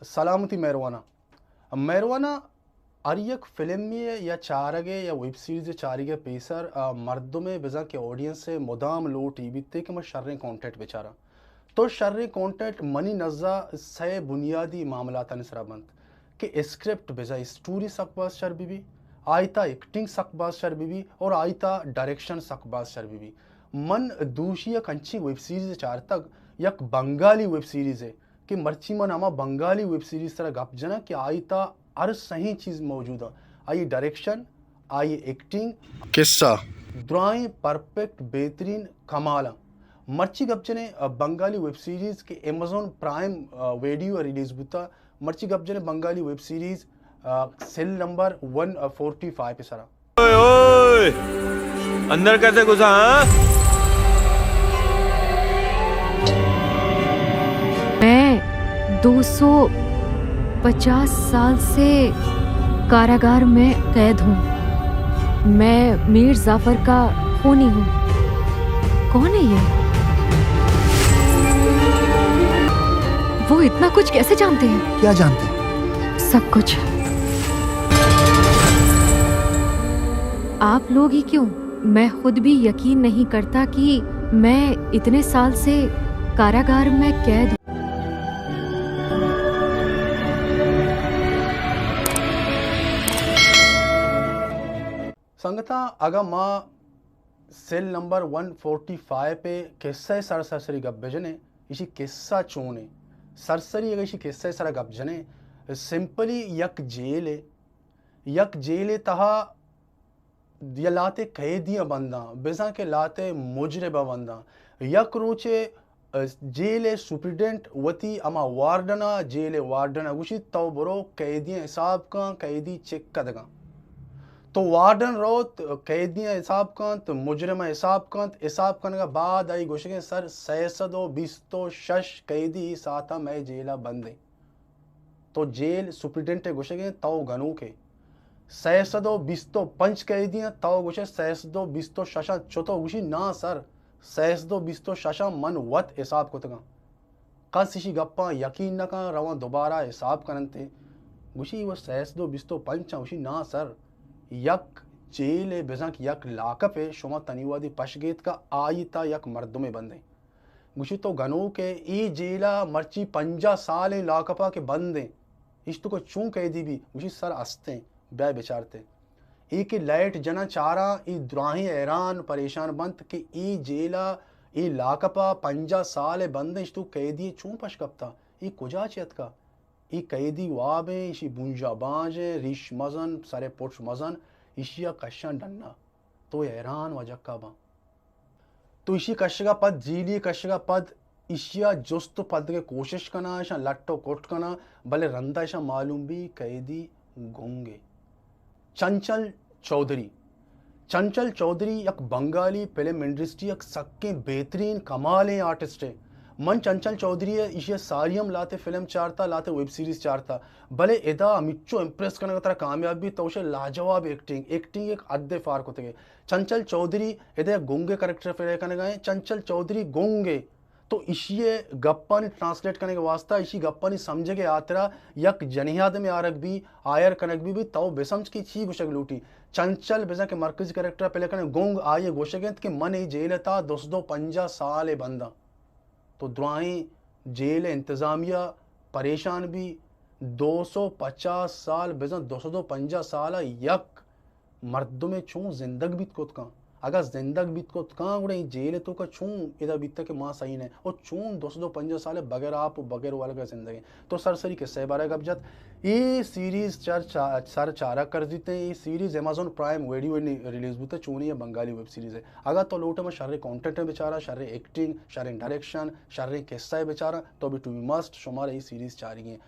सलामती मेहरवाना मेहरवाना एक फिल्म में या चारगे या वेब सीरीज चारिगे पेसर मर्दुमे बिजा के ऑडियंस से मुदाम लो टीवी ते कि मैं शर्रे कंटेंट बेचारा तो शर्रे कंटेंट मनी नज़ा से बुनियादी मामला तनसराबंद कि स्क्रिप्ट बिजा स्टोरी सकबाज शर बीबी आयता एक्टिंग सकबाज शर बीबी और आयता डायरेक्शन सकबाज शर बीबी मन दूषी कंची वेब सीरीज चार तक यक बंगाली वेब सीरीज है कि मर्ची मन आमा बंगाली वेब सीरीज तरह गप जना कि आयता हर सही चीज़ मौजूद है। आई डायरेक्शन, आई एक्टिंग, किस्सा द्राई परफेक्ट बेहतरीन कमाल मर्ची गपजने बंगाली वेब सीरीज के अमेजोन प्राइम वीडियो रिलीज बुता मर्ची गपजने बंगाली वेब सीरीज सेल नंबर 145 पे सारा ओए ओए अंदर कैसे घुसा हाँ? मैं 250 साल से कारागार में कैद हूँ। मैं मीर जाफर का खूनी हूँ। कौन है ये? वो इतना कुछ कैसे जानते हैं? क्या जानते हैं? सब कुछ। आप लोग ही क्यों? मैं खुद भी यकीन नहीं करता कि मैं इतने साल से कारागार में कैद। संगता अगर माँ सेल नंबर 145 पे किस्सा सरसरी गप बजने इसी किस्सा चोने सरसरी अगर इसी किस्सा सर गप जने सिंपली यक जेल तहा या लाते कैदियाँ बंदा बेजा के लाते मुजरबा बंदा यक रोचे जेल सुप्रिटेंडेंट वती अमा वार्डना जेल वार्डना गुशी तो बरो कैदियाँ हिसाब का कैदी चेक कदगा तो वार्डन रोत कैदियाँ हिसाब कंत मुजरम हिसाब करने का बाद आई गोशे सर 626 कैदी साथा मैं जेला बंदे तो जेल सुप्रिटेंडेंट गोशे तो गनु के 625 कैदियाँ तो गोशे 626 शशा चोतो गुशी ना सर 626 शशा मन वत हिसाब को तगा कस इसी गप्पा यकीन न का रवा दोबारा हिसाब करनते गुशी वो 625 उशी ना सर यक जेल बेजक यक लाकप है शुमा तनीवादी पशगेत का आयता यक मर्दों में बंदे गुशी तो गनो के ई जेला मर्ची 50 साल लाकपा के बंदे इस तो को चूं कैदी भी गुशी सर अस्ते ब्याह बेचारते ई की लाइट जना चारा ई द्राही हैरान परेशान बंद कि ई जेला ई लाकपा 50 साल बंदे इस तो कैदी चूं पशकपता ई कुजा चेत का ई कैदी वाबे इसी बुंजा बाजे रिश मजन सारे पोट्स मजन इशिया कश्या डन्ना तो हैरान वजक्का बा तो इसी कश्यगा पद जीली कश्यगा पद इशिया जुस्त पद के कोशिश करना ऐसा लट्टो कोट करना भले रंदा ऐसा मालूम भी कैदी गोंगे चंचल चौधरी एक बंगाली फिल्म इंडस्ट्री एक सक्के बेहतरीन कमाल आर्टिस्ट है मन चंचल चौधरी है इसे सारियम लाते फिल्म चारता लाते वेब सीरीज चारता भले एदा अमिचो इम्प्रेस करने का तरह कामयाबी तो उसे लाजवाब एक्टिंग एक अद्दे फार को थे चंचल चौधरी एदा गोंगे करेक्टर फिर करने गए चंचल चौधरी गोंगे तो इशिए गप्पा ने ट्रांसलेट करने के वास्ता इसी गप्पा ने समझे के यात्रा यक जनियाद में आरक भी आयर कनक भी तो बेसमझ की छी गुशक लूटी चंचल बेजा के मरकजी करेक्टर पहले करने गोंग आये गोशगेंत के मन ही जेल था 250 साल बंदा तो द्वाएं जेल इंतज़ामिया परेशान भी 250 साल बेजा 250 साल यक मर्द में छूं जिंदग बीत को का अगर जिंदग बीत को कहाँ गुड़े जेल तो का छूं इधर बीत के माँ सही नहीं और छूं 250 साल बगैर आप बगैर वाले का जिंदगी तो सरसरी के सहबारा गबजत ये सीरीज सर चारा कर देते हैं ये series Amazon Prime Video release होते चूनी है बंगाली वेब सीरीज है अगर तो लोटे में शर्रे कंटेंट है बेचारा शर्रे एक्टिंग शर्रे डायरेक्शन शर्रे किस्सा है बेचारा तो अभी टू बी मस्ट शुमार ये सीरीज चारी है।